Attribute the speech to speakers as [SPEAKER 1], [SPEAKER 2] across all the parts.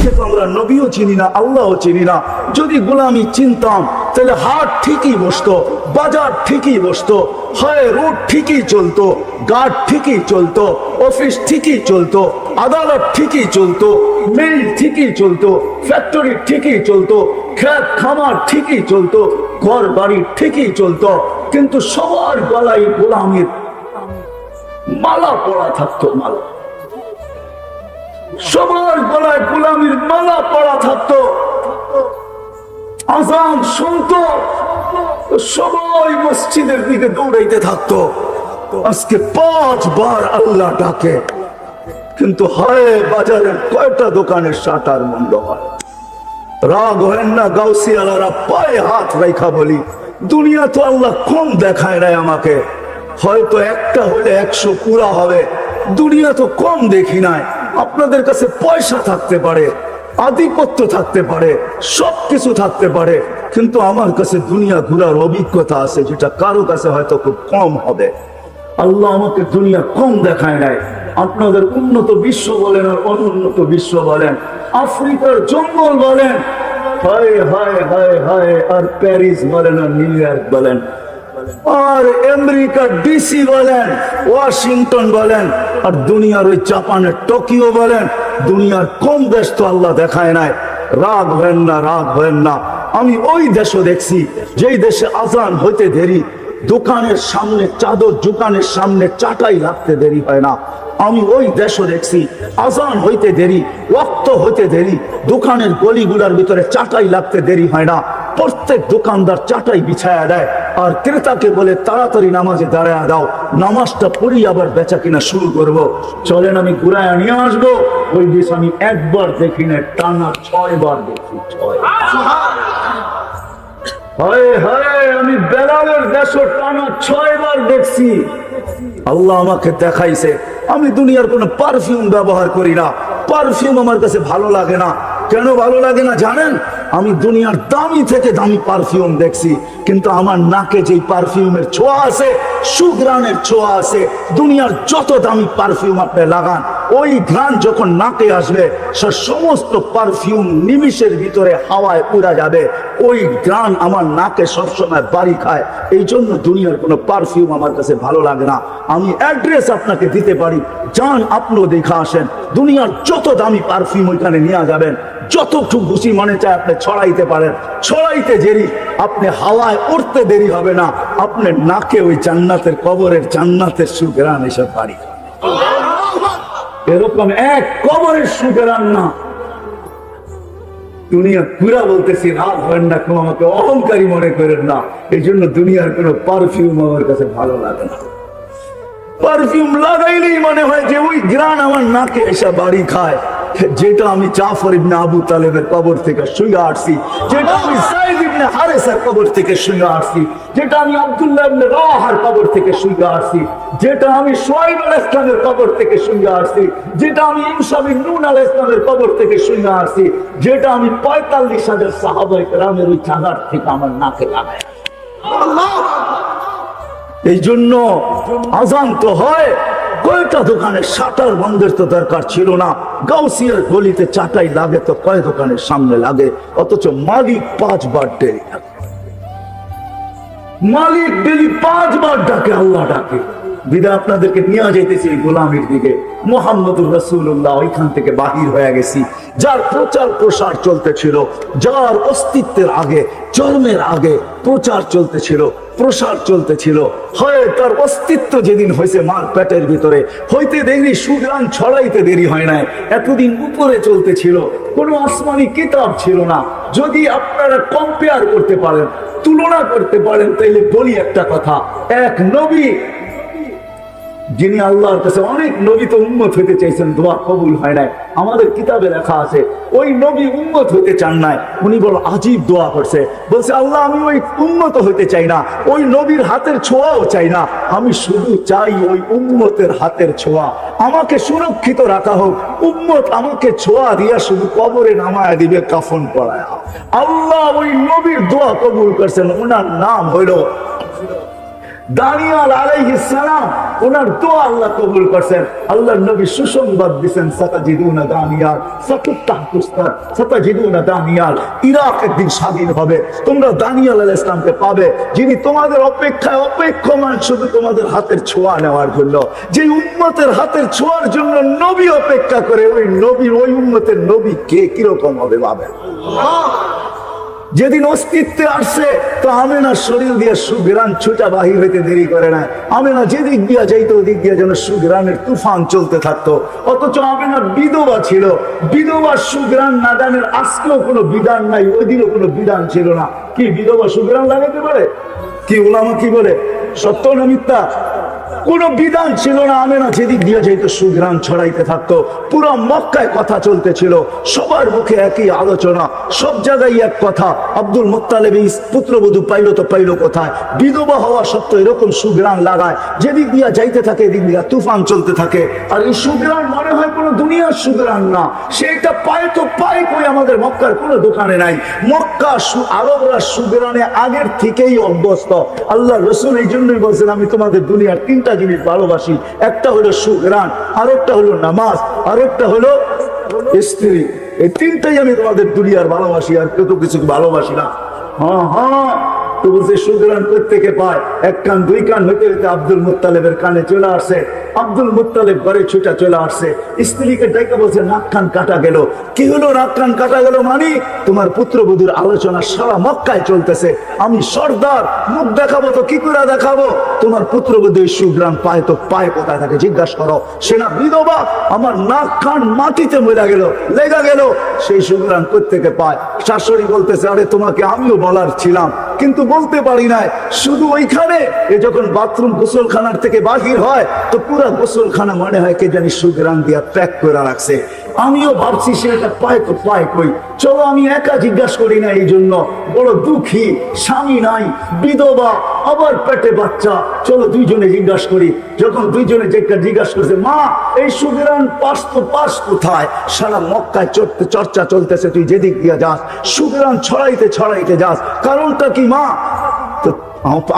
[SPEAKER 1] আজকে তো আমরা নবীও চিনি না, আল্লাহও চিনি না। যদি গোলামি চিনতাম তাহলে হাট ঠিকই বসতো, বাজার ঠিকই বসতো, হয় রোড ঠিকই চলতো, গার্ড ঠিকই চলতো, অফিস ঠিকই চলতো, আদালত ঠিকই চলতো, মিল ঠিকই চলতো, ফ্যাক্টরি ঠিকই চলতো, খেত খামার ঠিকই চলতো, ঘর বাড়ি ঠিকই চলতো। কিন্তু সবার গলায় গোলামির মালা পড়া থাকতো, মালা। সবার গলায় গোলামির মালা পড়া থাকতো। আজান শুনতো, সবাই মসজিদের দিকে দৌড়াইতে থাকতো। আজকে 5 বার আল্লাহ ডাকে, কিন্তু হায় বাজারের কয়টা দোকানের শাটার বন্ধ হয়। রাগ হয় না গাউসিয়ালারা পায়ে হাত রেখা বলি, দুনিয়া তো আল্লাহ কম দেখায় নাই আমাকে। হয়তো একটা হলে 100 পুরা হবে। দুনিয়া তো কম দেখি নাই। আপনাদের কাছে পয়সা থাকতে পারে, আধিপত্য থাকতে পারে, সবকিছু থাকতে পারে, কিন্তু আমার কাছে দুনিয়া ঘোরার অভিজ্ঞতা আছে, যেটা কারো কাছে হয়তো খুব কম হবে। আল্লাহ আমাকে দুনিয়া কম দেখায় নাই। আপনাদের উন্নত বিশ্ব বলেন আর অনুন্নত বিশ্ব বলেন, আফ্রিকার জঙ্গল বলেন, হায় হায় হায় হায়, আর প্যারিস বলেন আর নিউ ইয়র্ক বলেন, আর আমেরিকার ডিসি বলেন, ওয়াশিংটন বলেন, আর দুনিয়ার ওই জাপানের টোকিও বলেন, দুনিয়ার কম দেশ তো আল্লাহ দেখায় নাই। রাগ হবেন না, রাগ হবেন না। আমি ওই দেশও দেখছি যেই দেশে আজান হইতে দেরি, দোকানের সামনে চাদর, দোকানের সামনে চাটাই লাগতে দেরি হয় না। আমি ওই দেশও দেখছি আজান হইতে দেরি, ওয়াক্ত হইতে দেরি, দোকানের গলিগুলার ভিতরে চাটাই লাগতে দেরি হয় না। প্রত্যেক দোকানদার চাটাই বিছায়া দেয় আর ক্রেতাকে বলে তাড়াতাড়ি নামাজে দাঁড়ায় দাও, নামাজটা পড়ি আবার বেচা কিনা শুরু করব। চলেন আমি ঘুরায় নিয়ে আসবো। ওই দেশ আমি একবার দেখি না, টানা 6 বার দেখি। 6 হায় হায়, আমি বেলালের দেশও টানা 6 বার দেখছি। আল্লাহ আমাকে দেখাইছে। আমি দুনিয়ার কোনো পারফিউম ব্যবহার করি না। পারফিউম আমার কাছে ভালো লাগে না। কেন ভালো লাগে না জানেন? আমি দুনিয়ার দামি থেকে দামি পারফিউম দেখছি, কিন্তু আমার নাকে যেই পারফিউমের ছোঁয়া আছে, সুঘ্রাণের ছোঁয়া আছে, দুনিয়ার যত দামি পারফিউম আপনি লাগান, ওই ঘ্রাণ যখন নাকে আসবে, সে সমস্ত পারফিউম নিমিষের ভিতরে হাওয়ায় উড়া যাবে। ওই ঘ্রাণ আমার নাকে সবসময় বাড়ি খায়। এই জন্য দুনিয়ার কোনো পারফিউম আমার কাছে ভালো লাগে না। আমি অ্যাড্রেস আপনাকে দিতে পারি, যান আপনিও দেখা আসেন। দুনিয়ার যত দামি পারফিউম ওইখানে নিয়ে যাবেন, যতটুকু খুশি মনে চায় আপনি ছড়াইতে পারেন। ছড়াইতে দেরি, আপনি হাওয়ায় উঠতে দেরি হবে না, আপনার নাকে ওই জান্নাতের, কবরের জান্নাতের সুঘ্রাণ এসে বাড়ি। এরকম এক কবরের সুঘ্রাণ না। দুনিয়া পুরা বলতেছি, রাগ হয় না, কেউ আমাকে অহংকারী মনে করেন না। এই জন্য দুনিয়ার কোনো পারফিউম আমার কাছে ভালো লাগে না। পারফিউম লাগাইলেই মনে হয় যে ওই ঘ্রাণ আমার নাকে এসে বাড়ি খায়। যেটা আমি জাফর ইবনে আবু তালেবের কবর থেকে শুয়ে আসছি, যেটা আমি যায়েদ ইবনে হারেসার কবর থেকে শুয়ে আসছি, যেটা আমি আব্দুল্লাহ ইবনে রাওয়াহার কবর থেকে শুয়ে আসছি, যেটা আমি শুআয়ব আলাইহিস সালামের কবর থেকে শুয়ে আসছি, যেটা আমি ঈসা বিন নূন আলাইহিস সালামের কবর থেকে শুয়ে আসছি, যেটা আমি 45,000 সাহাবায়ে কেরামের ওই চাদর থেকে আমার নাকে লাগাই। আল্লাহু আকবার। এই জন্য আজান তো হয়, কয়টা দোকানের শাটার বন্ধের তো দরকার ছিল না। গাউসিয়ার গলিতে চাটাই লাগে তো কয় দোকানের সামনে লাগে, অথচ মালিক 5 বার দেরি থাকে। মালিক ডেলি 5 বার ডাকে, আল্লাহ ডাকে। বিদা আপনাদেরকে নিয়ে যাইতেছি গোলামির দিকে। মুহাম্মদুর রাসূলুল্লাহ ওইখান থেকে বাহির হয়ে গেছি। যার প্রচার প্রসার চলতেছিল, যার অস্তিত্বের আগে, জন্মের আগে প্রচার চলতেছিল, প্রসার চলতেছিল, হয় তার অস্তিত্ব যেদিন হয়েছে মার পেটের ভিতরে, হইতে দেরি, সুঘ্রাণ ছড়াইতে দেরি হয় নাই। এতদিন উপরে চলতেছিল, কোনো আসমানি কিতাব ছিল না। যদি আপনারা কম্পেয়ার করতে পারেন, তুলনা করতে পারেন, তাইলে বলি একটা কথা, এক নবী যিনি আল্লাহর কাছে, অনেক নবী তো উম্মত হইতে চাইছেন, দোয়া কবুল হয় নাই। আমাদের কিতাবে লেখা আছে ওই নবী উম্মত হইতে চান নাই, উনি বড় আজীব দোয়া করছে। বলছে, আল্লাহ আমি ওই উম্মত হইতে চাই না, ওই নবীর হাতের ছোঁয়াও চাই না, আমি শুধু চাই ওই উম্মতের হাতের ছোঁয়া। আমাকে সুরক্ষিত রাখা হোক, উম্মত আমাকে ছোঁয়া দিয়া শুধু কবরে নামায়া দিবে, কাফন পরায়া। আল্লাহ ওই নবীর দোয়া কবুল করছেন। ওনার নাম হইল দানিয়াল আলাইহিস সালাম ওনার দোয়া আল্লাহ কবুল করছেন। আল্লাহর নবী সুসংবাদ দিয়েছেন, সাতাজিদুনা দানিয়াল সাতাতুস্তার সাতাজিদুনা দানিয়াল, ইরাক একদিন স্বাধীন হবে, তোমরা দানিয়াল আলাইহিস সালামকে পাবে, যিনি তোমাদের অপেক্ষায় অপেক্ষমান শুধু তোমাদের হাতের ছোঁয়া নেওয়ার জন্য। যে উম্মতের হাতের ছোঁয়ার জন্য নবী অপেক্ষা করে, ওই নবীর ওই উম্মতের নবী কে কিরকম হবে ভাবেন। যেদিন অস্তিত্বে আসছে তো আমেনা শরীর দিয়ে সুগ্রান ছুটা বাহির হইতে দেরি করে না। আমেনা যেদিক দিয়া যাইতো ওদিক দিয়া যেন সুগ্রানের তুফান চলতে থাকতো। অথচ আমেনা বিধবা ছিল, বিধবা সুগ্রান নাদানের আজকেও কোনো বিধান নাই, ওই দিনও কোনো বিধান ছিল না। কি বিধবা সুগ্রান লাগাতে পারে? কি উলামা কি বলে, সত্য না মিথ্যা? কোন বিধান ছিল না। আমেনা যেদিক দিয়ে যেত সুঘ্রাণ ছড়াইতে থাকতো। পুরো মক্কায় কথা চলতেছিল, সবার মুখে একই আলোচনা, সব জায়গায় এক কথা, আব্দুল মুত্তালিব পুত্রবধূ পাইলো তো পাইলো কোথায়? বিধবা হওয়া সত্ত্বেও এরকম সুঘ্রাণ লাগায়, যেদিক দিয়া যাইতে থাকে এদিক দিয়া তুফান চলতে থাকে। আর এই সুঘ্রাণ মনে হয় কোনো দুনিয়ার সুঘ্রাণ না, সেটা পায় তো পায় কই আমাদের মক্কার কোনো দোকানে নাই। মক্কা আরবরা সুঘ্রাণে আগের থেকেই অভ্যস্ত। আল্লাহ রসুল এই জন্যই বলছেন, আমি তোমাদের দুনিয়ার তিনটা জিনিস ভালোবাসি, একটা হলো সুঘ্রাণ, আরেকটা হলো নামাজ, আরেকটা হলো স্ত্রী। এই তিনটাই আমি তোমাদের দুনিয়ার ভালোবাসি, আর কেউ তো কিছু ভালোবাসি না। হ্যাঁ হ্যাঁ, তো বলছে সুঘ্রাণ প্রত্যেকে পায়। এক কান দুই কান হইতে হইতে আব্দুল মুত্তালিবের কানে চলে আসছে। আব্দুল মুত্তালিব ঘরে ছুটা চলে আসছে, স্ত্রীকে ডাইকা বলছে নাক কান কাটা গেল। কি হলো নাক কান কাটা গেল? মানে তোমার পুত্রবধূর আলোচনা সারা মক্কায় চলতেছে, আমি সর্দার, মুখ দেখাবো তো কি করে দেখাবো? তোমার পুত্রবধূ সুঘ্রাণ পায় তো পায় কোথায় থাকে জিজ্ঞাসা করো। সে না বিধবা, আমার নাক কান মাটিতে মরে গেল, লেগা গেল, সেই সুঘ্রাণ প্রত্যেকে পায়। শাশুড়ি বলতেছে, আরে তোমাকে আমিও বলার ছিলাম কিন্তু বলতে পারি নাই। শুধু ওইখানে যখন বাথরুম গোসলখানার থেকে বাহির হয় তো পুরা গোসলখানা মনে হয় কে জানি সুঘ্রাণ দিয়া প্যাক করে রাখছে। আমিও ভাবছি সেটা পায় তো পায় কই, চলো আমি একা জিজ্ঞাসা করি না। এই জন্য বড় দুঃখী, স্বামী নাই, বিধবা, আবার পেটে বাচ্চা, চলো দুইজনে জিজ্ঞাসা করি। যখন দুইজনে জিজ্ঞাসা করছে, মা এই সুঘ্রাণ পাস তো পাস কোথায়? সারা মক্কায় চর্চা চলতেছে, তুই যেদিক দিয়া যাস সুঘ্রাণ ছড়াইতে ছড়াইতে যাস, কারণটা কি মা? তো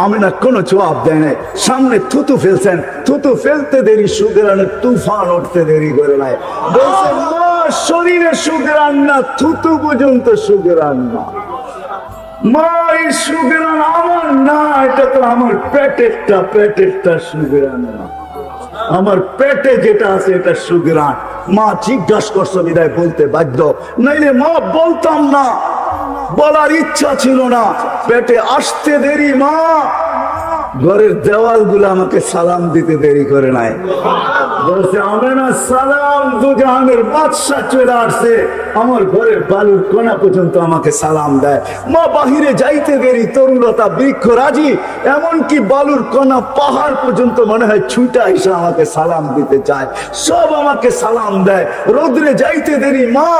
[SPEAKER 1] আমিনা কোনো জবাব দেয় নাই, সামনে থুতু ফেলছেন, থুতু ফেলতে দেরি সুঘ্রাণের তুফান উঠতে দেরি করে নাই। বলছে মা শরীরে সুঘ্রাণ না, থুতু পর্যন্ত সুঘ্রাণ না। মা এই সুঘ্রাণ আমার না, এটা তো আমার পেটেরটা সুঘ্রাণ না, আমার পেটে যেটা আছে এটা সুঘ্রাণ। মা জিজ্ঞাসা করছো বিদায় বলতে বাধ্য, নাইলে মা বলতাম না, বলার ইচ্ছা ছিল না, পেটে আসতে দেরি। মা ঘরের দেওয়াল গুলো আমাকে সালাম দিতে দেরি করে নাই। বলছে আমেনা সালাম, দুজাহানের বাদশা চলে আসছে, আমার ঘরের বালুর কোনা পর্যন্ত আমাকে সালাম দেয়। মা বাহিরে যাইতে দেরি, তরুলতা বৃক্ষ রাজি, এমনকি বালুর কোনা পাহাড় পর্যন্ত মনে হয় ছুটা এসে আমাকে সালাম দিতে চায়, সব আমাকে সালাম দেয়। রোদ্রে যাইতে দেরি, মা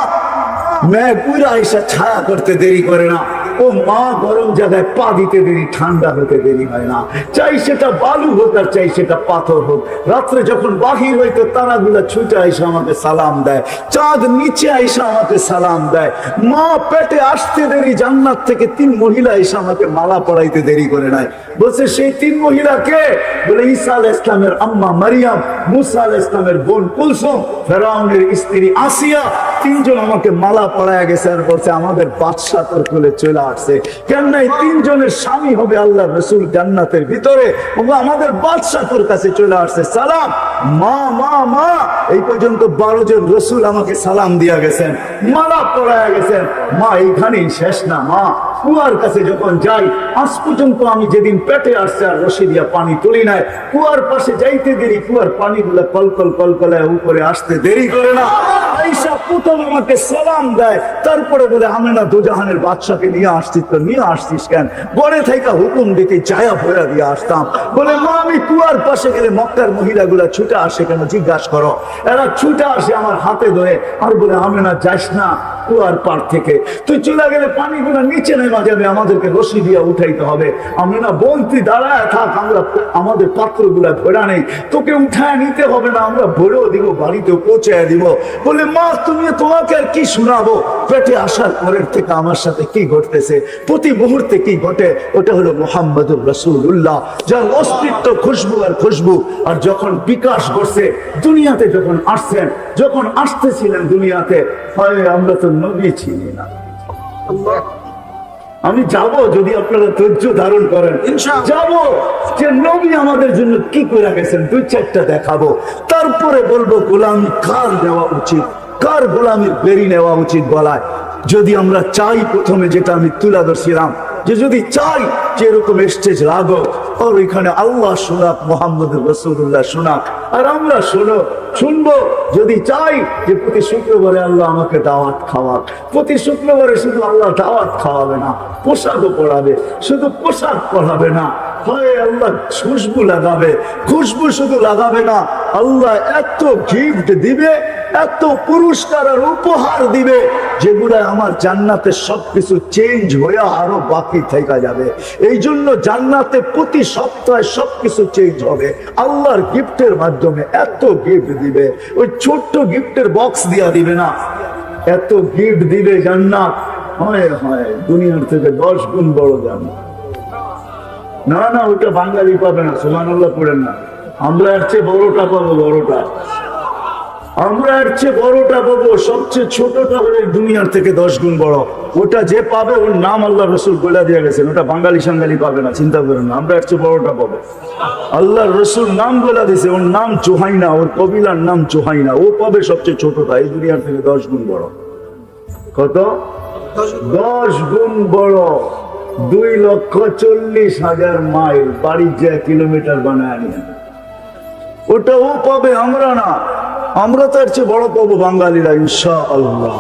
[SPEAKER 1] মেঘ পুরা এসে ছায়া করতে দেরি করে না। ও মা গরম জায়গায় পা দিতে দেরি, ঠান্ডা হতে দেরি হয় না, চাই সেটা বালু হোক আর চাই সেটা পাথর হোক। রাত্রে যখন বাহির হইতো তারাগুলা ছুটে আইসা আমাকে সালাম দেয়, চাঁদ নিচে আইসা আমাকে সালাম দেয়। মা পেটে আসতে দেরি, জান্নাত থেকে 3 মহিলা এসে আমাকে মালা পড়াইতে দেরি করে নাই। বলছে সেই 3 মহিলা কে? বলে ঈসা আলাইহিস সালামের আম্মা মারিয়াম, মুসা আলাইহিস সালামের বোন কুলসুম, ফেরাউনের স্ত্রী আসিয়া, 3 জন আমাকে মালা পড়ায় গেছে। আর বলছে আমাদের বাদশা তোর কোলে চলে আসছে। কেন নাই 3 জনের স্বামী হবে আল্লাহ রসুল জান্নাতের ভিতরে, আমাদের বাদশা তোর কাছে চলে আসছে, সালাম। মা মা মা এই পর্যন্ত 12 জন রসুল আমাকে সালাম দিয়া গেছেন, মালা পড়ায় গেছেন। মা এইখানেই শেষ না, মা কুয়ার কাছে যখন যাই, আজ পর্যন্ত আমি যেদিন পেটে আসছে আর রশি দিয়া পানি তুলি নাই, কুয়ার পাশে যাইতে দেরি, কুয়ার পানিগুলা কলকল কলকলায় উপরে আসতে দেরি করে না। আয়েশা প্রথম আমাকে সালাম দেয়, তারপরে বলে আমেনা দুজাহানের বাদশাকে নিয়ে আসছিস তো নিয়ে আসছিস কেন? গড়ে থেকে হুকুম দিতে ছায়া ভরা দিয়ে আসতাম। বলে মা আমি কুয়ার পাশে গেলে মক্কার মহিলাগুলা ছুটে আসে কেন জিজ্ঞাসা করো? এরা ছুটে আসে আমার হাতে ধরে আর বলে আমেনা যাস না কুয়ার পার থেকে, তুই চলে গেলে পানিগুলা নিচে নেমা যাবে, আমাদেরকে রশি দিয়ে উঠাইতে হবে। আমেনা বলতি দাঁড়ায় থাক, আমরা আমাদের পাত্রগুলা ভরা নেই, তোকে উঠায় নিতে হবে না, আমরা ভরেও দিব, বাড়িতে পৌঁছায় দিব। বলে মা তুমি তোমাকে আর কি শোনাবো, পেটে আসার পরের থেকে আমার সাথে কি ঘটতেছে, প্রতি মুহূর্তে কি ঘটে, ওটা হলো মুহাম্মদুর রাসূলুল্লাহ, যার অস্তিত্ব খুশবু আর খুশবু। আর যখন বিকাশ ঘটছে দুনিয়াতে, যখন আসছেন, যখন আসতেছিলেন দুনিয়াতে, হয় আমরা তো নবী চিনি না। আমি যাব, যদি আপনারা ধৈর্য ধারণ করেন যাব, যে নবী আমাদের জন্য কি করে গেছেন দুই চারটা দেখাবো, তারপরে বলবো গোলামি কার দেওয়া উচিত, কার গোলামির বেরি নেওয়া উচিত বলায়। যদি আমরা চাই, প্রথমে যেটা আমি তুলে ধরছিলাম, যে যদি চাই যে এরকম স্টেজ লাগো, আর এখানে আল্লাহ শোনাক, মোহাম্মদ রাসূলুল্লাহ শোনাক, আর আমরা শুনবো। যদি চাই যে প্রতি শুক্রবারে আল্লাহ আমাকে দাওয়াত খাওয়াক, প্রতি শুক্রবারে শুধু আল্লাহ দাওয়াত খাওয়াবে না, পোশাকও পড়াবে, শুধু পোশাক পড়াবে না, হয় আল্লাহ খুশবু লাগাবে, খুশবু শুধু লাগাবে না, আল্লাহ এত গিফট দিবে, এত পুরস্কার আর উপহার দিবে, যেগুলা আমার জান্নাতে সবকিছু চেঞ্জ হয়ে আরো বাকি থেকে যাবে। এই জন্য জান্নাতে প্রতি সপ্তাহে সবকিছু চেঞ্জ হবে আল্লাহর গিফটের মাধ্যমে। এত গিফট দিবে, ওই ছোট্ট গিফটের বক্স দিয়া দিবে না, এত গিফট দিবে জান্নাত, হয় হয় দুনিয়ার থেকে 10 গুণ বড় জান্নাত। না না, ওটা বাঙালি পাবে না, সুবহানাল্লাহ পড়েন না। আমরা এর চেয়ে বড়টা পাবো, বড়টা আমরা এর চেয়ে বড়টা পাবো। সবচেয়ে ছোটটা হলে দুনিয়ার থেকে 10 গুণ বড়। ওটা যে পাবে ওর নাম আল্লাহ রসুল বলে দিয়ে গেছেন, ওটা বাঙালি সাঙ্গালি পাবে না, চিন্তা করেন না। আমরা এর চেয়ে বড়টা পাবো। আল্লাহ রসুল নাম বলে দিয়েছে, ওর নাম জোহাইনা, ওর কবিলার নাম জোহাইনা, ও পাবে সবচেয়ে ছোটটা, এই দুনিয়ার থেকে 10 গুণ বড়। কত? 10 গুণ বড়। 2,40,000 মাইল বাড়ির যে কিলোমিটার বানায় নিয়ে, ওটা ও পাবে, আমরা না। আমরা তার চেয়ে বড় পাবো বাঙালিরা ইনশাআল্লাহ।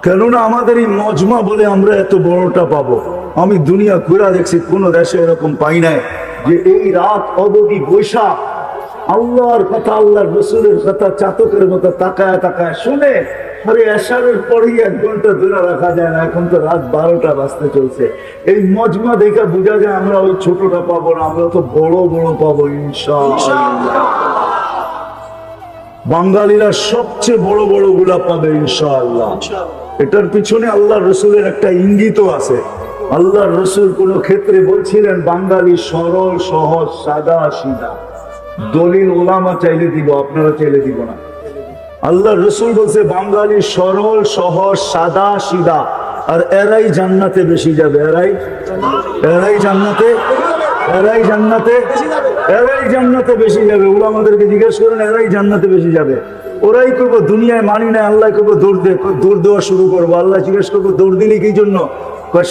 [SPEAKER 1] কেননা আমাদের এই মজমা বলে আমরা এত বড়টা পাবো। আমি দুনিয়া ঘুরা দেখছি, কোন দেশে এরকম পাই নাই যে এই রাত অবধি বৈশা আল্লাহর কথা, আল্লাহর রসুলের কথা চাতকের মতো তাকায় তাকায় শুনে। আরে এশারের পরেই 1 ঘন্টা ধরে রাখা যায় না, এখন তো রাত 12টা বাজতে চলছে। এই মজমা দেখে বোঝা যায় আমরা ওই ছোটটা পাবো না, আমরা তো বড় বড় পাবো ইনশাআল্লাহ। বাঙালিরা সবচেয়ে বড় বড় গুলা পাবে ইনশাআল্লাহ। এটার পিছনে আল্লাহর রসুলের একটা ইঙ্গিতও আছে। আল্লাহর রসুল কোন ক্ষেত্রে বলছিলেন বাঙালি সরল সহজ সাদা সিধা। দলিল ওলামা চাইলে দিব, আপনারা চাইলে দিব না। আল্লাহ রসুল বলছে বাঙালি সরল সহজ সাদা সিধা, আর এরাই জান্নাতে বেশি যাবে। এরাই জান্নাতে বেশি যাবে। ওলামাদেরকে জিজ্ঞেস করেন, এরাই জান্নাতে বেশি যাবে। ওরাই করবো দুনিয়ায় মানি না, আল্লাহ করবো দৌড় দেওয়া শুরু করবো। আল্লাহ জিজ্ঞেস করবো দৌড় দিলি কি জন্য?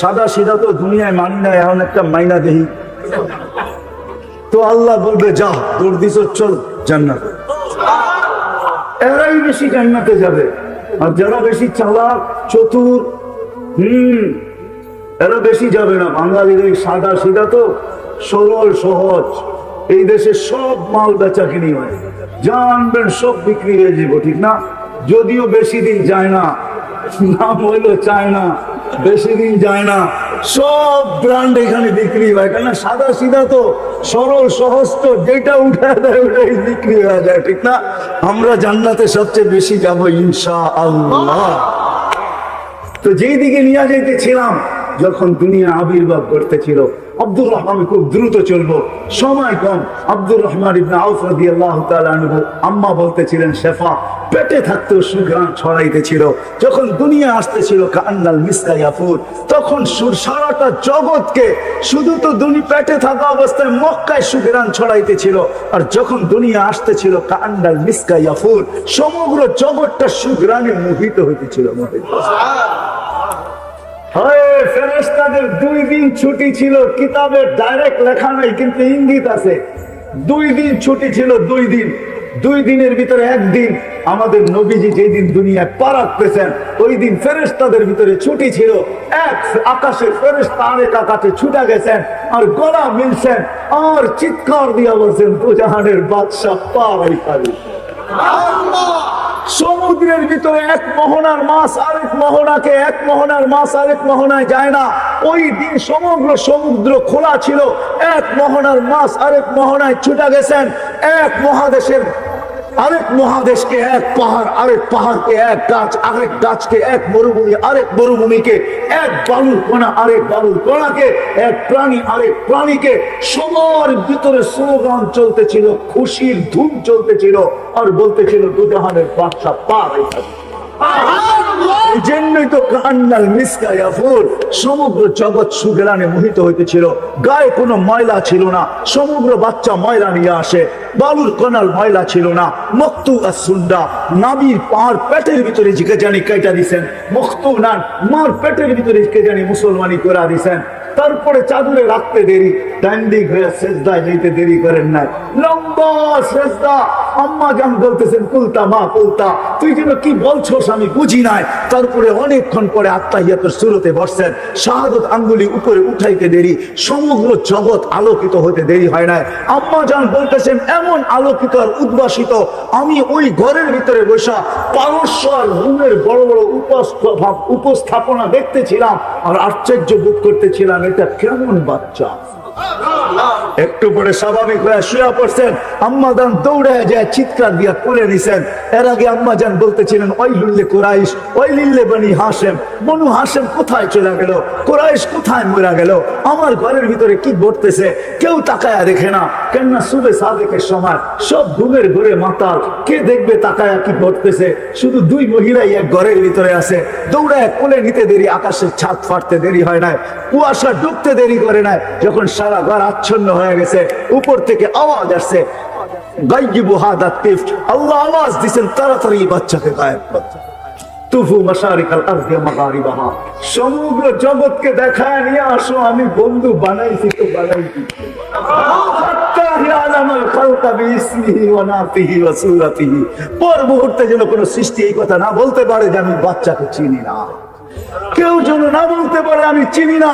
[SPEAKER 1] সাদা সিধা তো দুনিয়ায় মানি না, এখন একটা মাইনা দেহি। তো আল্লাহ বলবে যা দৌড় দিস, চল জান্নাতে। এরাই বেশি জান্নাতে যাবে। আর যারা বেশি চালাক চতুর, এরা বেশি যাবে না। বাঙালির এই সাদা সিধা তো সরল সহজ। এই দেশে সব মাল বেচা কিনি হয়, জানবেন সব বিক্রি হয়ে যাবো, ঠিক না? যদিও বেশি দিন যায় না, নাম হইলো চায়না, বেশি দিন যায় না, সব ব্র্যান্ড এখানে বিক্রি হয়। কেন? সাদা সিধা তো সরল সহজ, তো যেটা উঠে দেয় ওটাই বিক্রি হয়ে যায়, ঠিক না? আমরা জান্নাতে সবচেয়ে বেশি যাবো ইনশাআল্লাহ। তো যেই দিকে নিয়ে যাইতেছিলাম, যখন দুনিয়া আবির্ভাব করতেছিল, আব্দুর রহমান খুব দ্রুত চলবো, সময় কম। আব্দুর রহমান ইবনে আউফ রাদিয়াল্লাহু তাআলা আনহু আম্মা বলতেছিলেন শেফা, পেটে থাকতেও সুঘ্রাণ ছড়াইতেছিল। যখন দুনিয়া আসতেছিল কান্নাল মিসকা ইয়াফুর, তখন সারাটা জগৎকে, শুধু তো পেটে থাকা অবস্থায় মক্কায় সুঘ্রাণ ছড়াইতেছিল। আর যখন দুনিয়া আসতেছিল কান্নাল মিসকা ইয়াফুর, সমগ্র জগৎটা সুঘ্রাণে মোহিত হইতেছিল। ফেরেশতাদের 2 দিন ছুটি ছিল। কিতাবে ডাইরেক্ট লেখা নাই, কিন্তু ইঙ্গিত আছে। 2 দিন ছুটি ছিল, 2 দিনের ভিতরে 1 দিন আমাদের নবীজি যেদিন দুনিয়ায় পা রাখতেছেন, ওই দিন ফেরেশতাদের ভিতরে ছুটি ছিল। এক আকাশের ফেরেশতা আরেক আকাশে ছুটা গেছেন, আর গলা মিলছেন, আর চিৎকার দিয়া বলছেন দুজাহানের বাদশা পা রাইখা দিয়েছেন। সমুদ্রের ভিতরে 1 মোহনার মাছ আরেক মোহনাকে, 1 মোহনার মাছ আরেক মোহনায় যায় না। ওই দিন সমগ্র সমুদ্র খোলা ছিল, 1 মোহনার মাছ আরেক মোহনায় ছুটা গেছেন। 1 মহাদেশের আরেক মহাদেশকে এক পাহাড়, আরেক পাহাড়কে এক গাছ, আরেক গাছকে এক মরুভূমি, আরেক মরুভূমিকে এক বালুর কণা, আরেক বালুর কণাকে এক প্রাণী, আরেক প্রাণীকে, সবার ভিতরে স্লোগান চলতেছিল, খুশির ধুম চলতেছিল, আর বলতেছিল দুজাহানের বাদশা পার হয়ে যাবে। এই জন্যই তো কান্নাল মিসকা ইয়াফুর, সমগ্র জগৎ সুগেরানে মোহিত হইতেছিল। গায়ে কোনো ময়লা ছিল না, সমগ্র বাচ্চা ময়লা নিয়ে আসে। বালুর কণাল ময়লা ছিল না। মক্তু আর সুন্ডা, নাবির পাহাড় পেটের ভিতরে কে জানি কাইটা দিছেন। মক্তু নান, মার পেটের ভিতরে কে জানি মুসলমানি করে দিছেন। তারপরে চাদরে রাখতে দেরি, ডান্ডি হয়ে সেজদায় যেতে দেরি করেন নাই, লম্বা সেজদা। আম্মা জান বলতেছেন কুলতা মা কুলতা, তুই যেন কি বলছস আমি বুঝি নাই। তারপরে অনেকক্ষণ পরে আত্তাহিয়াতের সুরতে বসছেন, শাহাদত আঙ্গুলি উপরে উঠাইতে দেরি, সমগ্র জগৎ আলোকিত হতে দেরি হয় নাই। আম্মা জান বলতেছেন এমন আলোকিত আর উদ্ভাসিত, আমি ওই ঘরের ভিতরে বসা পারস্য আর রুমের বড় বড় উপস্থাপনা দেখতেছিলাম আর আশ্চর্য বোধ করতেছিলাম, এটা কেমন বাচ্চা। একটু পরে স্বাভাবিক হয়ে শুয়ে পড়ছেন। আম্মা জান দৌড়ে যায় চিৎকার দিয়া করে নিছেন। এর আগে আম্মা জান বলতেছিলেন ওয়াইলুল্লে কুরাইশ, ওয়াইলিল্লে বনি হাশেম, বনু হাশেম কোথায় চলে গেল, কুরাইশ কোথায় মরে গেল, আমার ঘরের ভিতরে কি ঘটতেছে কেউ তাকায়া দেখে না। কেননা সুবে সাদেকের সময় সব ঘুমের ঘরে মাতাল, কে দেখবে তাকায়া কি ঘটতেছে। শুধু দুই মহিলাই এক ঘরের ভিতরে আছে। দৌড়ায় কোলে নিতে দেরি, আকাশের ছাদ ফাটতে দেরি হয় নাই, কুয়াশা ডুবতে দেরি করে নাই। যখন সারা ঘর আচ্ছন্ন হয়ে গেছে, উপর থেকে আওয়াজ আসছে, গাইয়িবু হাদা তিফ, আল্লাহ আওয়াজ দিয়েছেন তাড়াতাড়ি বাচ্চাকে গায়েব কর। তুফু মাশারিকাল আরদি মাগারিবাহা, সমগ্র জগৎকে দেখায় নিয়ে আসো আমি বন্ধু বানাইছি তো বানাইছি। পর মুহূর্তে যেন কোন সৃষ্টি এই কথা না বলতে পারে যে আমি বাচ্চাকে চিনি না, কেউ যেন না বলতে পারে আমি চিনি না,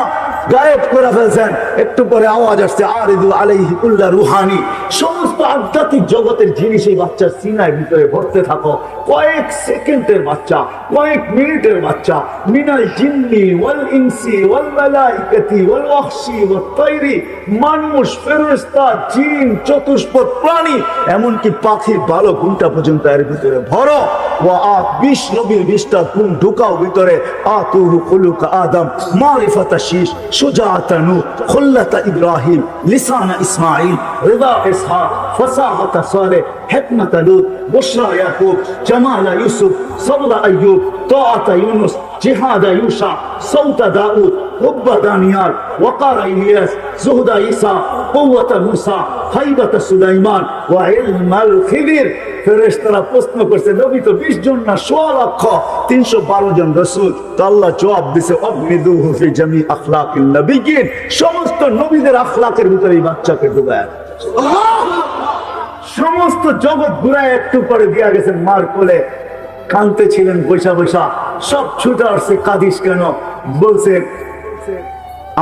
[SPEAKER 1] গায়েব করে ফেলছেন। একটু পরে আওয়াজ আসছে আরিদু আলাইহি কুল্লা রুহানি, সমস্ত আধ্যাত্মিক জগতের জিনিস এই বাচ্চার সিনার ভিতরে ভরতে থাকো। কয়েক সেকেন্ডের বাচ্চা, কয়েক মিনিটের বাচ্চা, মিনাল জিন্নি ওয়াল ইনসি ওয়াল মালাইকাতি ওয়াল ওয়াহশি ওয়াত তায়রি, মানুষ, ফেরেশতা, জিন, চতুষ্পদ প্রাণী, এমনকি পাখির ভালো ঘুমটা পর্যন্ত এর ভিতরে ভরো। ওয়া আত 20 নবীর 20টা গুণ ঢুকাও ভিতরে। আতুহু খুলুকা আদম, মারিফাতা শীশ, শুজাআতা নূহ, খুল্লাতা ইব্রাহিম, লিসানা ইসমাঈল, রিদা ইসহাক, ফাসাহাতা সালেহ, হিকমাতা লূত, বুশরা ইয়াকুব, জামালা ইউসুফ, সাবরা আইয়ুব, তাআতা ইউনুস, জিহাদা ইউশা, সাউতা দাউদ, হুব্বা দানিয়াল, ওয়াকারা ইলিয়াস, জুহদা ঈসা, কুওয়াতা মূসা, হাইবাতা সুলাইমান, ওয়া ইলমাল খিদির। ফেরেশতারা প্রশ্ন করছে নবী তো 20 জন না 100 লক্ষ, 312 জন রাসূল। তো আল্লাহ জবাব দিয়েছে আবমিদুহু ফি জামি আখলাকিন নবিয়্যিন, সমস্ত নবীদের আখলাকের ভিতরে এই বাচ্চাকে ডুবায়। সমস্ত জগৎ ঘুরায় একটু পরে দিয়া গেছেন মার কোলে, কাঁদতে ছিলেন বৈশা বৈশা, সব ছুটে আসছে, কাঁদিস কেন? বলছে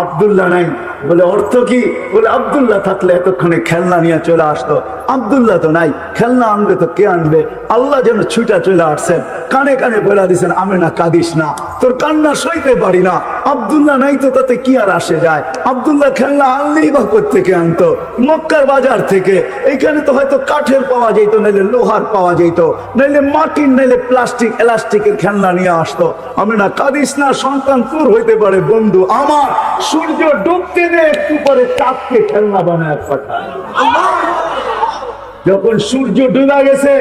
[SPEAKER 1] আব্দুল্লাহ নাই। বলে অর্থ কি? বলে আব্দুল্লাহ থাকলে এতক্ষণে খেলনা নিয়ে চলে আসতো, আব্দুল্লাহ তো নাই, খেলনা আনবে তো কে আনবে? আল্লাহ যেন ছুটা চলে আসছেন, কানে কানে বলে দিয়েছেন আমি না কাঁদিস না, তোর কান্না সইতে পারি না। আব্দুল্লাহ নাই তো তাতে কি আর আসে যায়? আব্দুল্লাহ খেলনা আনলেই বা কোত্থেকে আনতো? মক্কার বাজার থেকে। এখানে তো হয়তো কাঠের পাওয়া যেত, নাইলে লোহার পাওয়া যেত, নাইলে মাটির, নাইলে প্লাস্টিক এলাস্টিকের খেলনা নিয়ে আসতো। আমি না কাঁদিস না, সন্তান তোর হইতে পারে বন্ধু আমার। সূর্য ডুবতে দে, একটু পরে চাঁদকে খেলনা বানায় পাঠায়। যখন সূর্য ডুবে গেছে,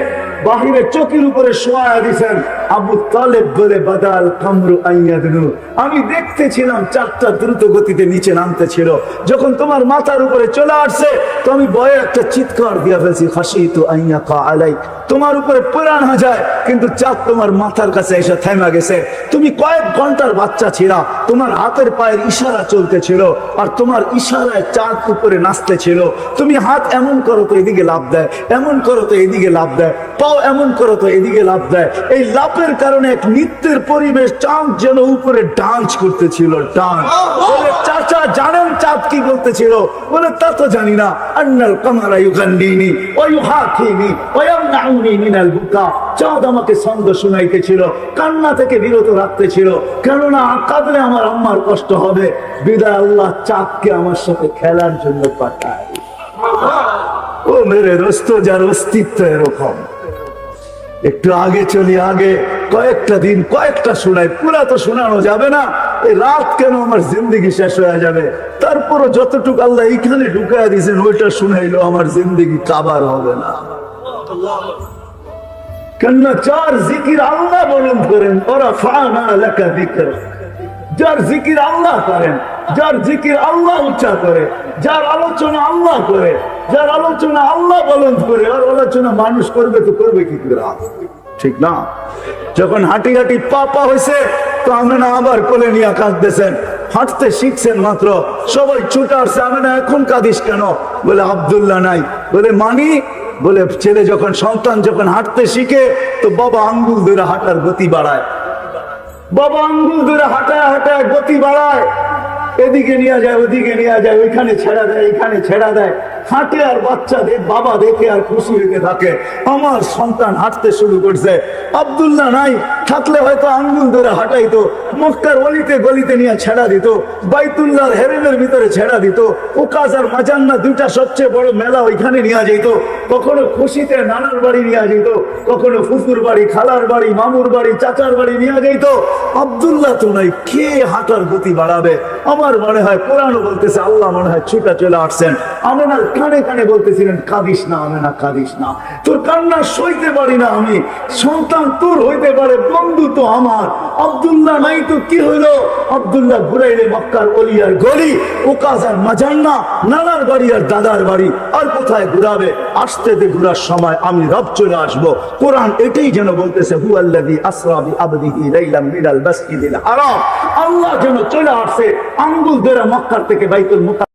[SPEAKER 1] বাহিরে চোখের উপরে শোয়া দিয়েছেন আবু তালেব বলে বাদাল কামরু আইয়াদনু, আমি দেখতেছিলাম চাঁদটা দ্রুত গতিতে নিচে নামতে ছিল। যখন তোমার মাথার উপরে চলে আসছে তো আমি ভয়ে একটা চিৎকার দিয়া ফেলছি, খাশিতু আইয়াকা আলাই, তোমার উপরে পড়া না যায়, কিন্তু চাঁদ তোমার মাথার কাছে এসে থেমে গেছে। তুমি কয়েক ঘন্টার বাচ্চা ছিলা, তোমার হাতের পায়ের ইশারা চলতেছিল, আর তোমার ইশারায় চাঁদ উপরে নাচতে ছিল। তুমি হাত এমন করো তো এদিকে লাফ দেয়, এমন করো তো এদিকে লাফ দেয়, পাও এমন করো তো এদিকে লাফ দেয়। এই লাফের কারণে এক নৃত্যের পরিবেশ, চাঁদ যেন উপরে ডান্স করতেছিল, ডান্স। বলে চাচা জানেন চাঁদ কি বলতেছিল? বলে তা তো জানি না। আন্নাল কামারা ইউগান্নিনি ওয়া ইউহাকিনি ওয়া ইয়ামনাউনি মিনাল বুকা, চাঁদ আমাকে ছন্দ শুনাইতেছিল, কান্না থেকে বিরত রাখতেছিল, কেননা কাঁদলে আমার আম্মার কষ্ট হবে। বিদায় আল্লাহ চাঁদকে আমার সাথে খেলার জন্য পাঠায়। ও মেরে দোস্ত, যার অস্তিত্ব এরকম, একটু আগে চলি, আগে কয়েকটা দিন কয়েকটা শোনাই, পুরা তো শোনানো যাবে না। এই রাত কেন আমার জিন্দগি শেষ হয়ে যাবে, তারপরও যতটুকু আল্লাহ এইখানে ঢুকাইয়া দিয়েছেন ওইটা শুনাইলো আমার জিন্দগি কাবার হবে না। কেননা যার জিকির আল্লাহ বলুন করেন, ওরা ফানা লেখা দিকর, যার জিকির আল্লাহ করেন, যার জিকির আল্লাহ উচ্চার করে, যার আলোচনা আল্লাহ করে, যার আলোচনা আল্লাহ বলন করে, আর আলোচনা মানুষ করবে তো করবে কি করে? ঠিক না? যখন হাঁটি হাঁটি পা হয়েছে তো আমেনা আবার কোলে নিয়ে কাঁদতেছেন, হাঁটতে শিখছেন মাত্র, সবাই ছুটে আসছে, আমেনা এখন কাঁদিস কেন? বলে আব্দুল্লাহ নাই। বলে মানি? বলে ছেলে যখন সন্তান যখন হাঁটতে শিখে তো বাবা আঙ্গুল ধরে হাঁটার গতি বাড়ায়, বাবা আঙ্গুল ধরে হাঁটায় হাঁটায় গতি বাড়ায়, এদিকে নিয়ে যায় ওদিকে নিয়ে যায়, ওইখানে ছেড়া দেয় এখানে ছেড়া দেয়, হাঁটে আর বাচ্চা বাবা দেখে আর খুশি হতে থাকে, আমার সন্তান হাঁটতে শুরু করছে। আব্দুল্লাহ নাই, থাকলে হয়তো আঙ্গুল ধরে হাঁটাইতো, মক্কার অলিতে গলিতে নিয়ে ছেড়া দিত, বাইতুল্লাহর হেরেমের ভিতরে ছেড়া দিত, ওকাজ আর মাজান্না দুইটা সবচেয়ে বড় মেলা ওইখানে নিয়ে যেত, কখনো খুশিতে নানার বাড়ি নিয়ে যেত, কখনো ফুফুর বাড়ি, খালার বাড়ি, মামুর বাড়ি, চাচার বাড়ি নিয়ে যেত। আব্দুল্লাহ তো নাই, কে হাঁটার গতি বাড়াবে? আমার মনে হয় কোরআনও বলতেছে, আল্লাহ মনে হয় ছুটা চলে আসছেন। আমেনার কানে কানে বলতেছিলেন, কাঁদিস না আমেনা, কাঁদিস না, তোর কান্না সইতে পারি না আমি, সন্তান তোর হইতে পারে, বন্ধু তো আমার। আব্দুল্লাহ নাই তো কি হইলো? আব্দুল্লাহ ঘুরাইলে মক্কার অলি আর গলি, ওকাজ আর মাজান্না, নানার বাড়ি আর দাদার বাড়ি, আর কোথায় ঘুরাবে? আসতে দে, ঘুরার সময় আমি রব চলে আসবো। কোরআন এটাই যেন বলতেছে, হুয়াল্লাযী আসরা বিআবদিহি লাইলাম মিনাল মাসজিদিল হারাম, আল্লাহ যেন চলে আসছে আঙ্গুল ধরে মক্কা থেকে বাইতুল মুকাদ্দাস